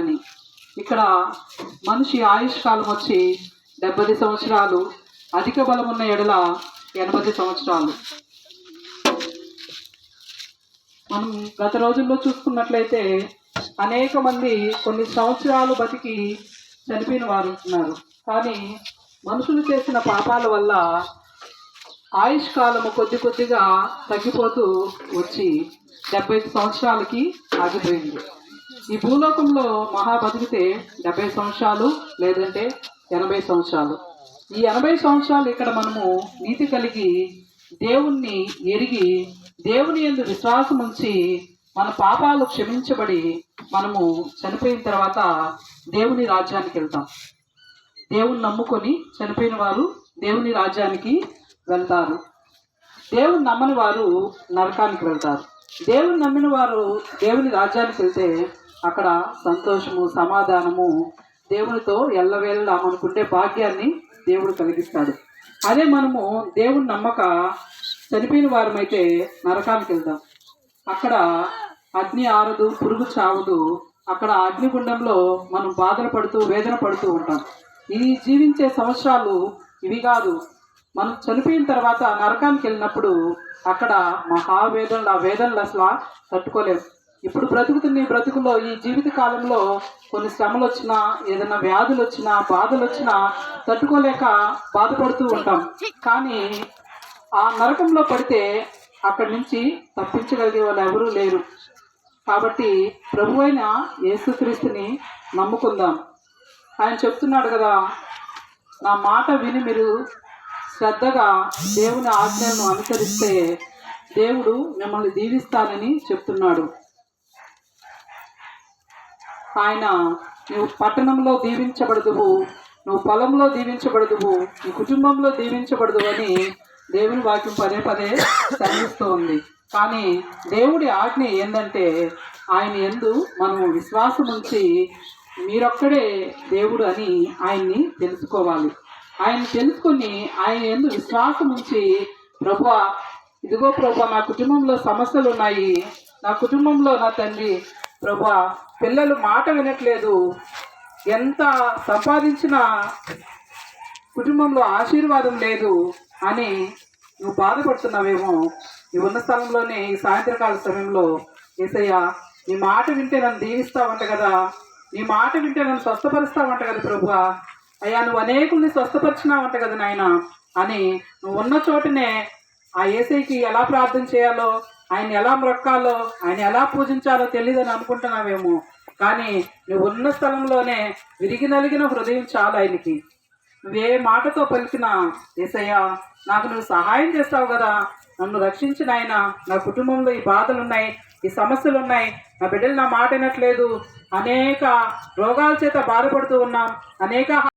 అని. ఇక్కడ మనిషి ఆయుష్ కాలం వచ్చి 70 సంవత్సరాలు, అధిక బలం ఉన్న ఎడల 80 సంవత్సరాలు. మనం గత రోజుల్లో చూసుకున్నట్లయితే అనేక మంది కొన్ని సంవత్సరాలు బతికి చనిపోయిన వారు ఉంటున్నారు. కానీ మనుషులు చేసిన పాపాల వల్ల ఆయుష్ కాలము కొద్దిగా తగ్గిపోతూ వచ్చి 75 సంవత్సరాలకి ఆగిపోయింది. ఈ భూలోకంలో మహా బతికితే 70 సంవత్సరాలు లేదంటే 80 సంవత్సరాలు. ఈ 80 సంవత్సరాలు ఇక్కడ మనము నీతి కలిగి దేవుణ్ణి ఎరిగి దేవుని యందు విశ్వాసం ఉంచి మన పాపాలు క్షమించబడి మనము చనిపోయిన తర్వాత దేవుని రాజ్యానికి వెళ్తాం. దేవుని నమ్ముకొని చనిపోయిన వారు దేవుని రాజ్యానికి వెళ్తారు. దేవుని నమ్మని వారు నరకానికి వెళ్తారు. దేవుని నమ్మిన వారు దేవుని రాజ్యానికి వెళ్తే అక్కడ సంతోషము, సమాధానము, దేవునితో ఎల్లవేళలా మనకుండే భాగ్యాన్ని దేవుడు కలిగిస్తాడు. అదే మనము దేవుని నమ్మక చనిపోయిన వారమైతే నరకానికి వెళ్దాం. అక్కడ అగ్ని ఆరదు, పురుగు చావదు. అక్కడ అగ్నిగుండంలో మనం బాధలు పడుతూ వేదన పడుతూ ఉంటాం. ఈ జీవించే సంవత్సరాలు ఇవి కాదు. మనం చనిపోయిన తర్వాత నరకానికి వెళ్ళినప్పుడు అక్కడ మహావేదనలు, ఆ వేదనలు అసలు తట్టుకోలేము. ఇప్పుడు బ్రతుకుతున్న ఈ బ్రతుకులో ఈ జీవిత కాలంలో కొన్ని శ్రమలు వచ్చినా, ఏదైనా వ్యాధులు వచ్చినా, బాధలు వచ్చినా తట్టుకోలేక బాధపడుతూ ఉంటాం. కానీ ఆ నరకంలో పడితే అక్కడి నుంచి తప్పించగలిగే వాళ్ళు ఎవరూ లేరు. కాబట్టి ప్రభువైన యేసుక్రీస్తుని నమ్ముకుందాం. ఆయన చెప్తున్నాడు కదా, నా మాట విని మీరు శ్రద్ధగా దేవుని ఆజ్ఞలను అనుసరిస్తే దేవుడు మిమ్మల్ని దీవిస్తానని చెప్తున్నాడు. ఆయన నువ్వు పట్టణంలో దీవించబడదువు, నువ్వు పొలంలో దీవించబడదువు, నీ కుటుంబంలో దీవించబడదు అని దేవుని వాక్యం పదే పదే సెలవిస్తోంది. కానీ దేవుడి ఆజ్ఞ ఏంటంటే ఆయన యందు మనం విశ్వాసం ఉంచి మీరొక్కడే దేవుడు అని ఆయన్ని తెలుసుకోవాలి. ఆయన తెలుసుకొని ఆయన యందు విశ్వాసం ఉంచి, ప్రభువా ఇదిగో ప్రభువా నా కుటుంబంలో సమస్యలు ఉన్నాయి, నా కుటుంబంలో నా తండ్రి ప్రభువా పిల్లలు మాట వినట్లేదు, ఎంత సంపాదించినా కుటుంబంలో ఆశీర్వాదం లేదు అని నువ్వు బాధపడుతున్నావేమో, ఈ ఉన్న స్థలంలోనే ఈ సాయంత్రకాల సమయంలో యేసయ్యా నీ మాట వింటే నన్ను దీవిస్తావంట కదా, నీ మాట వింటే నన్ను స్వస్థపరుస్తావంట కదా ప్రభువా, అయ్యా నువ్వు అనేకుల్ని స్వస్థపరిచినావంట కదా నాయన అని నువ్వు ఉన్న చోటనే ఆ యేసయ్యకి ఎలా ప్రార్థన చేయాలో, ఆయన ఎలా మొక్కాలో, ఆయన ఎలా పూజించాలో తెలియదని అనుకుంటున్నావేమో. కానీ నువ్వు ఉన్న స్థలంలోనే విరిగి నలిగిన హృదయం చాలు ఆయనకి. నువ్వే మాటతో పలికినా యేసయ్యా నాకు నువ్వు సహాయం చేస్తావు కదా, నన్ను రక్షించిన ఆయన, నా కుటుంబంలో ఈ బాధలు ఉన్నాయి, ఈ సమస్యలు ఉన్నాయి, నా బిడ్డలు నా మాట వినట్లేదు, అనేక రోగాల చేత బాధపడుతూ ఉన్నాం, అనేక